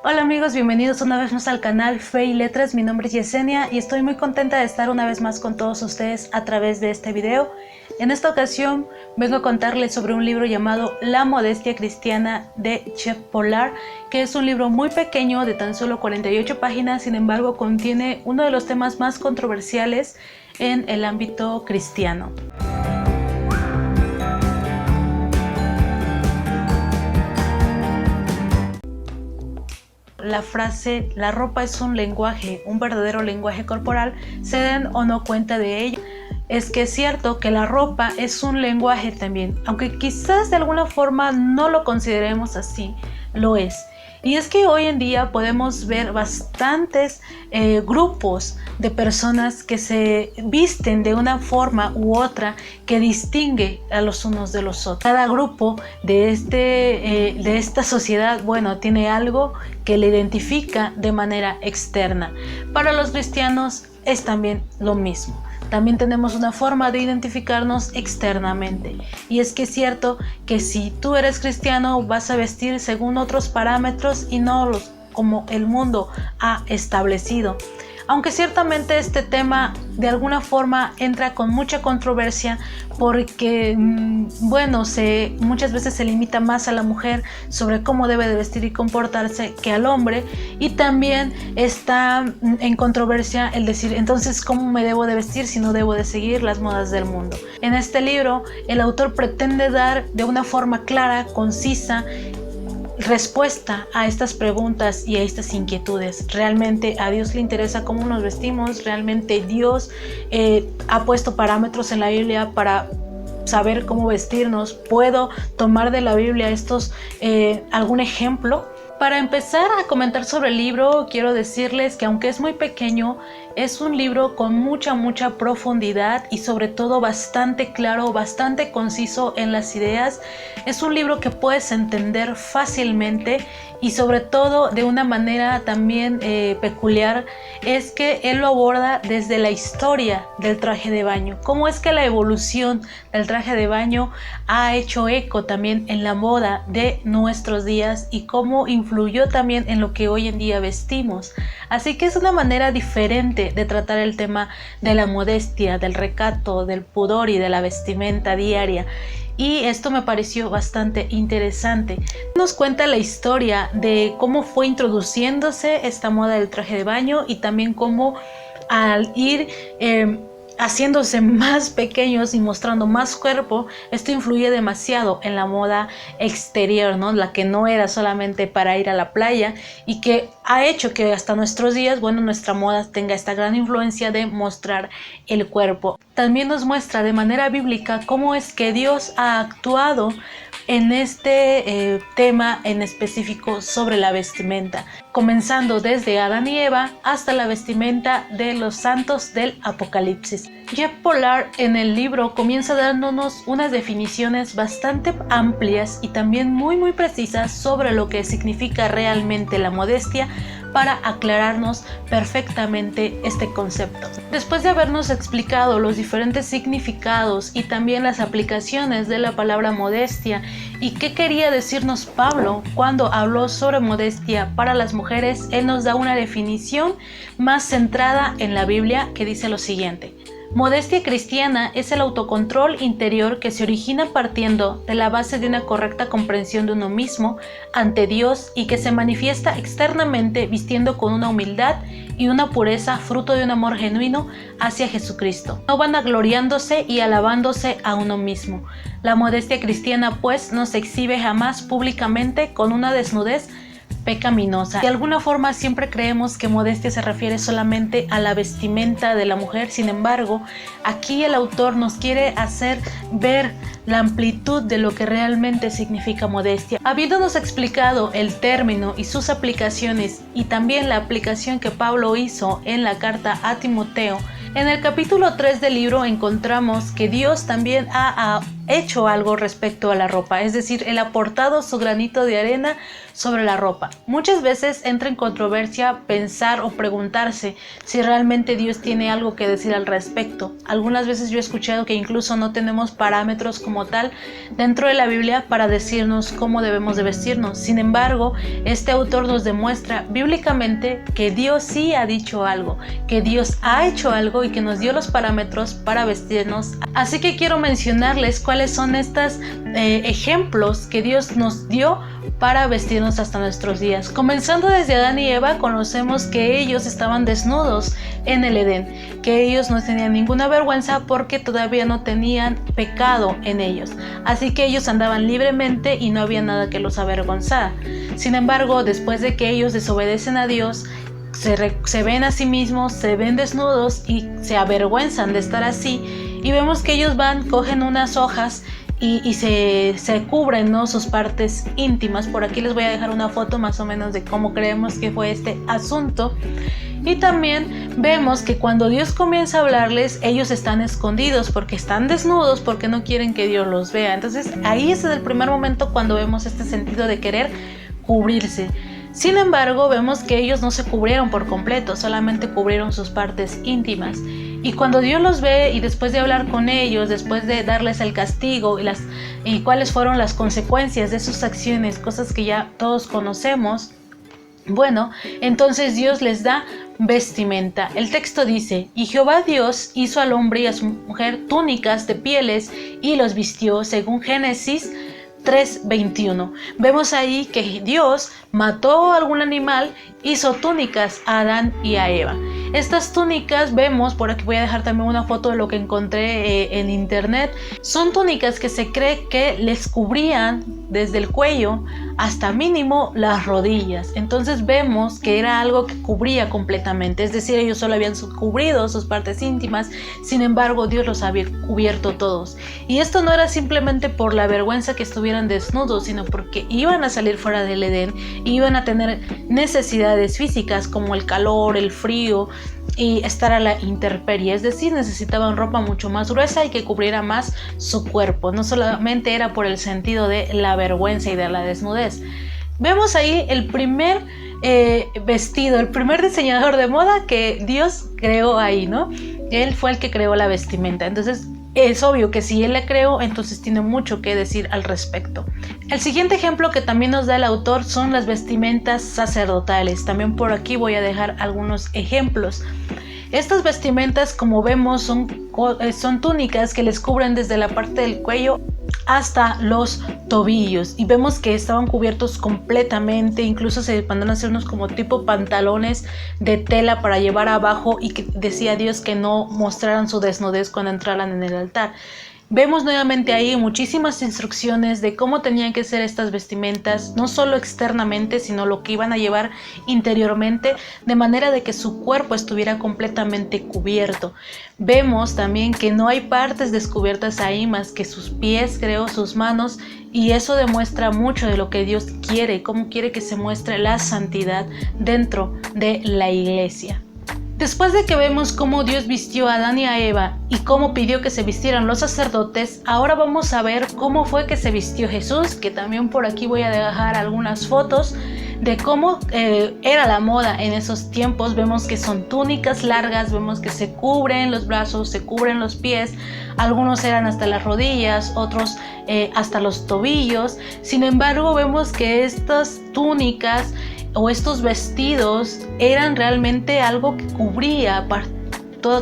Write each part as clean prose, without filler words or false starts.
Hola amigos, bienvenidos una vez más al canal Fe y Letras. Mi nombre es Yesenia y estoy muy contenta de estar una vez más con todos ustedes a través de este video. En esta ocasión vengo a contarles sobre un libro llamado La Modestia Cristiana de Jeff Pollard, que es un libro muy pequeño de tan solo 48 páginas, sin embargo contiene uno de los temas más controversiales en el ámbito cristiano. La frase "la ropa es un lenguaje, un verdadero lenguaje corporal", se den o no cuenta de ello. Es que es cierto que la ropa es un lenguaje también, aunque quizás de alguna forma no lo consideremos así, lo es. Y es que hoy en día podemos ver bastantes grupos de personas que se visten de una forma u otra que distingue a los unos de los otros. Cada grupo de esta sociedad, bueno, tiene algo que le identifica de manera externa. Para los cristianos es también lo mismo. También tenemos una forma de identificarnos externamente. Y es que es cierto que si tú eres cristiano vas a vestir según otros parámetros y no los como el mundo ha establecido. Aunque ciertamente este tema de alguna forma entra con mucha controversia porque, bueno, muchas veces se limita más a la mujer sobre cómo debe de vestir y comportarse que al hombre, y también está en controversia el decir, entonces, ¿cómo me debo de vestir si no debo de seguir las modas del mundo? En este libro, el autor pretende dar de una forma clara, concisa, respuesta a estas preguntas y a estas inquietudes. ¿Realmente a Dios le interesa cómo nos vestimos? ¿Realmente Dios ha puesto parámetros en la Biblia para saber cómo vestirnos? ¿Puedo tomar de la Biblia algún ejemplo? Para empezar a comentar sobre el libro, quiero decirles que aunque es muy pequeño, es un libro con mucha profundidad y sobre todo bastante claro, bastante conciso en las ideas. Es un libro que puedes entender fácilmente y sobre todo de una manera también peculiar, es que él lo aborda desde la historia del traje de baño. Cómo es que la evolución del traje de baño ha hecho eco también en la moda de nuestros días y cómo influyó también en lo que hoy en día vestimos. Así que es una manera diferente de tratar el tema de la modestia, del recato, del pudor y de la vestimenta diaria. Y esto me pareció bastante interesante. Nos cuenta la historia de cómo fue introduciéndose esta moda del traje de baño y también cómo al ir haciéndose más pequeños y mostrando más cuerpo, esto influye demasiado en la moda exterior, ¿no? La que no era solamente para ir a la playa y que ha hecho que hasta nuestros días, bueno, nuestra moda tenga esta gran influencia de mostrar el cuerpo. También nos muestra de manera bíblica cómo es que Dios ha actuado en este tema en específico sobre la vestimenta, comenzando desde Adán y Eva hasta la vestimenta de los santos del Apocalipsis. Jeff Pollard en el libro comienza dándonos unas definiciones bastante amplias y también muy precisas sobre lo que significa realmente la modestia, para aclararnos perfectamente este concepto. Después de habernos explicado los diferentes significados y también las aplicaciones de la palabra modestia y qué quería decirnos Pablo cuando habló sobre modestia para las mujeres, él nos da una definición más centrada en la Biblia que dice lo siguiente: modestia cristiana es el autocontrol interior que se origina partiendo de la base de una correcta comprensión de uno mismo ante Dios y que se manifiesta externamente vistiendo con una humildad y una pureza fruto de un amor genuino hacia Jesucristo, no vanagloriándose y alabándose a uno mismo. La modestia cristiana, pues, no se exhibe jamás públicamente con una desnudez pecaminosa. De alguna forma siempre creemos que modestia se refiere solamente a la vestimenta de la mujer. Sin embargo, aquí el autor nos quiere hacer ver la amplitud de lo que realmente significa modestia. Habiéndonos explicado el término y sus aplicaciones y también la aplicación que Pablo hizo en la carta a Timoteo, en el capítulo 3 del libro encontramos que Dios también ha hecho algo respecto a la ropa, es decir, Él ha aportado su granito de arena sobre la ropa. Muchas veces entra en controversia pensar o preguntarse si realmente Dios tiene algo que decir al respecto. Algunas veces yo he escuchado que incluso no tenemos parámetros como tal dentro de la Biblia para decirnos cómo debemos de vestirnos. Sin embargo, este autor nos demuestra bíblicamente que Dios sí ha dicho algo, que Dios ha hecho algo y que nos dio los parámetros para vestirnos. Así que quiero mencionarles cuáles son estos ejemplos que Dios nos dio para vestirnos hasta nuestros días. Comenzando desde Adán y Eva, conocemos que ellos estaban desnudos en el Edén, que ellos no tenían ninguna vergüenza porque todavía no tenían pecado en ellos. Así que ellos andaban libremente y no había nada que los avergonzara. Sin embargo, después de que ellos desobedecen a Dios, se ven a sí mismos, se ven desnudos y se avergüenzan de estar así, y vemos que ellos cogen unas hojas y se cubren, ¿no?, sus partes íntimas. Por aquí les voy a dejar una foto más o menos de cómo creemos que fue este asunto. Y también vemos que cuando Dios comienza a hablarles, ellos están escondidos porque están desnudos, porque no quieren que Dios los vea. Entonces ahí es el primer momento cuando vemos este sentido de querer cubrirse. Sin embargo, vemos que ellos no se cubrieron por completo, solamente cubrieron sus partes íntimas. Y cuando Dios los ve y después de hablar con ellos, después de darles el castigo y cuáles fueron las consecuencias de sus acciones, cosas que ya todos conocemos, bueno, entonces Dios les da vestimenta. El texto dice: y Jehová Dios hizo al hombre y a su mujer túnicas de pieles y los vistió, según Génesis 3:21. Vemos ahí que Dios mató a algún animal, hizo túnicas a Adán y a Eva. Estas túnicas, vemos, por aquí voy a dejar también una foto de lo que encontré en internet, son túnicas que se cree que les cubrían desde el cuello hasta mínimo las rodillas. Entonces vemos que era algo que cubría completamente, es decir, ellos solo habían cubrido sus partes íntimas, sin embargo Dios los había cubierto todos. Y esto no era simplemente por la vergüenza que estuvieran desnudos, sino porque iban a salir fuera del Edén, iban a tener necesidades físicas como el calor, el frío y estar a la intemperie, es decir, necesitaban ropa mucho más gruesa y que cubriera más su cuerpo. No solamente era por el sentido de la vergüenza y de la desnudez. Vemos ahí el primer vestido, el primer diseñador de moda que Dios creó ahí, ¿no? Él fue el que creó la vestimenta. Entonces es obvio que si Él la creó, entonces tiene mucho que decir al respecto. El siguiente ejemplo que también nos da el autor son las vestimentas sacerdotales. También por aquí voy a dejar algunos ejemplos. Estas vestimentas, como vemos, son túnicas que les cubren desde la parte del cuello hasta los tobillos, y vemos que estaban cubiertos completamente. Incluso se mandan a hacer unos como tipo pantalones de tela para llevar abajo, y que decía Dios que no mostraran su desnudez cuando entraran en el altar. Vemos nuevamente ahí muchísimas instrucciones de cómo tenían que ser estas vestimentas, no solo externamente, sino lo que iban a llevar interiormente, de manera de que su cuerpo estuviera completamente cubierto. Vemos también que no hay partes descubiertas ahí más que sus pies, sus manos, y eso demuestra mucho de lo que Dios quiere, cómo quiere que se muestre la santidad dentro de la iglesia. Después de que vemos cómo Dios vistió a Adán y a Eva y cómo pidió que se vistieran los sacerdotes, ahora vamos a ver cómo fue que se vistió Jesús, que también por aquí voy a dejar algunas fotos de cómo era la moda en esos tiempos. Vemos que son túnicas largas, vemos que se cubren los brazos, se cubren los pies, algunos eran hasta las rodillas, otros hasta los tobillos. Sin embargo, vemos que estas túnicas o estos vestidos eran realmente algo que cubría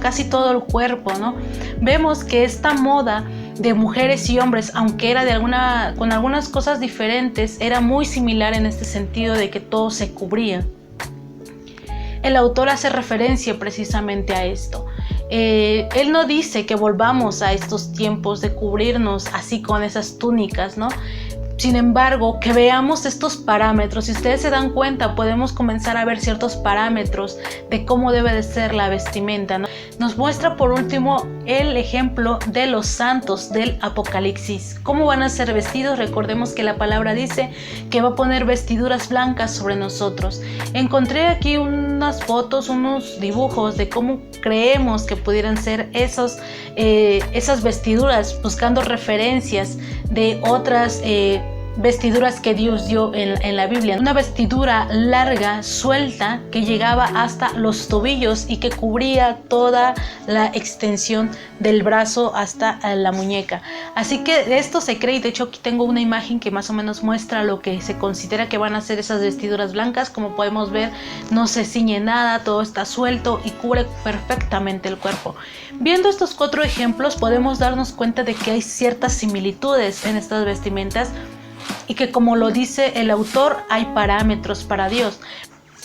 casi todo el cuerpo, ¿no? Vemos que esta moda de mujeres y hombres, aunque era con algunas cosas diferentes, era muy similar en este sentido de que todo se cubría. El autor hace referencia precisamente a esto. Él no dice que volvamos a estos tiempos de cubrirnos así con esas túnicas, ¿no? Sin embargo, que veamos estos parámetros. Si ustedes se dan cuenta, podemos comenzar a ver ciertos parámetros de cómo debe de ser la vestimenta, ¿no? Nos muestra por último el ejemplo de los santos del Apocalipsis. ¿Cómo van a ser vestidos? Recordemos que la palabra dice que va a poner vestiduras blancas sobre nosotros. Encontré aquí unas fotos, unos dibujos de cómo creemos que pudieran ser esas vestiduras, buscando referencias de otras vestiduras que Dios dio en la Biblia. Una vestidura larga, suelta, que llegaba hasta los tobillos y que cubría toda la extensión del brazo hasta la muñeca. Así que de esto se cree, y de hecho aquí tengo una imagen que más o menos muestra lo que se considera que van a ser esas vestiduras blancas. Como podemos ver, no se ciñe nada, todo está suelto y cubre perfectamente el cuerpo. Viendo estos 4 ejemplos, podemos darnos cuenta de que hay ciertas similitudes en estas vestimentas, y que, como lo dice el autor, hay parámetros para Dios.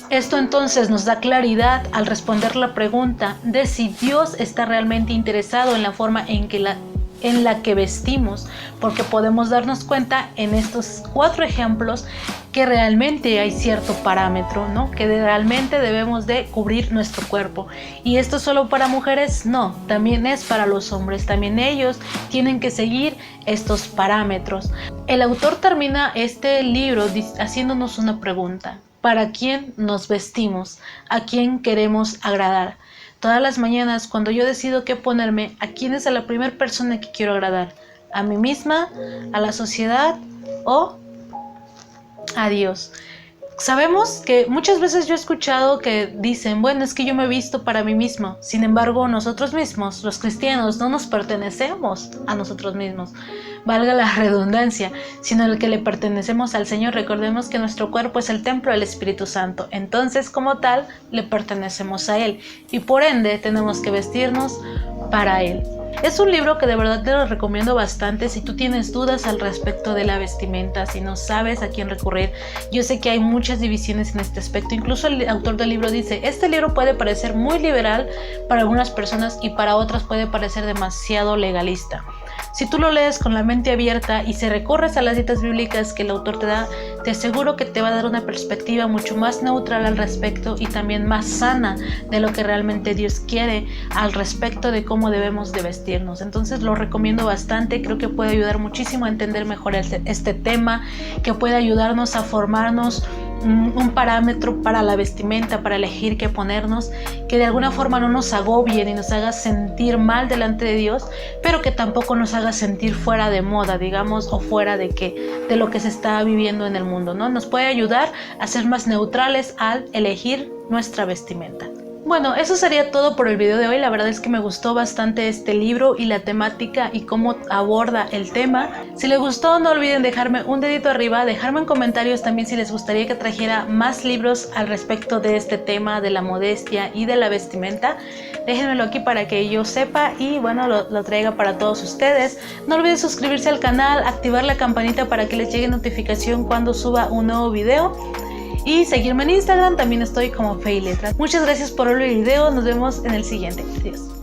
Esto entonces nos da claridad al responder la pregunta de si Dios está realmente interesado en la forma en la que vestimos, porque podemos darnos cuenta en estos 4 ejemplos que realmente hay cierto parámetro, ¿no? Que realmente debemos de cubrir nuestro cuerpo. ¿Y esto solo para mujeres? No, también es para los hombres. También ellos tienen que seguir estos parámetros. El autor termina este libro haciéndonos una pregunta: ¿para quién nos vestimos? ¿A quién queremos agradar? Todas las mañanas, cuando yo decido qué ponerme, ¿a quién es a la primera persona que quiero agradar? ¿A mí misma? ¿A la sociedad? ¿O a Dios? Sabemos que muchas veces yo he escuchado que dicen, bueno, es que yo me he visto para mí mismo. Sin embargo, nosotros mismos, los cristianos, no nos pertenecemos a nosotros mismos, valga la redundancia, sino el que le pertenecemos al Señor. Recordemos que nuestro cuerpo es el templo del Espíritu Santo. Entonces, como tal, le pertenecemos a Él y por ende tenemos que vestirnos para Él. Es un libro que de verdad te lo recomiendo bastante si tú tienes dudas al respecto de la vestimenta, si no sabes a quién recurrir. Yo sé que hay muchas divisiones en este aspecto. Incluso el autor del libro dice, este libro puede parecer muy liberal para algunas personas y para otras puede parecer demasiado legalista. Si tú lo lees con la mente abierta y si recorres a las citas bíblicas que el autor te da, te aseguro que te va a dar una perspectiva mucho más neutral al respecto y también más sana de lo que realmente Dios quiere al respecto de cómo debemos de vestirnos. Entonces lo recomiendo bastante, creo que puede ayudar muchísimo a entender mejor este tema, que puede ayudarnos a formarnos un parámetro para la vestimenta, para elegir qué ponernos, que de alguna forma no nos agobie ni nos haga sentir mal delante de Dios, pero que tampoco nos haga sentir fuera de moda, digamos, o fuera de lo que se está viviendo en el mundo, ¿no? Nos puede ayudar a ser más neutrales al elegir nuestra vestimenta. Bueno, eso sería todo por el video de hoy. La verdad es que me gustó bastante este libro y la temática y cómo aborda el tema. Si les gustó, no olviden dejarme un dedito arriba, dejarme en comentarios también si les gustaría que trajera más libros al respecto de este tema de la modestia y de la vestimenta. Déjenmelo aquí para que yo sepa y bueno, lo traiga para todos ustedes. No olviden suscribirse al canal, activar la campanita para que les llegue notificación cuando suba un nuevo video. Y seguirme en Instagram, también estoy como Fey Letras. Muchas gracias por ver el video, nos vemos en el siguiente. Adiós.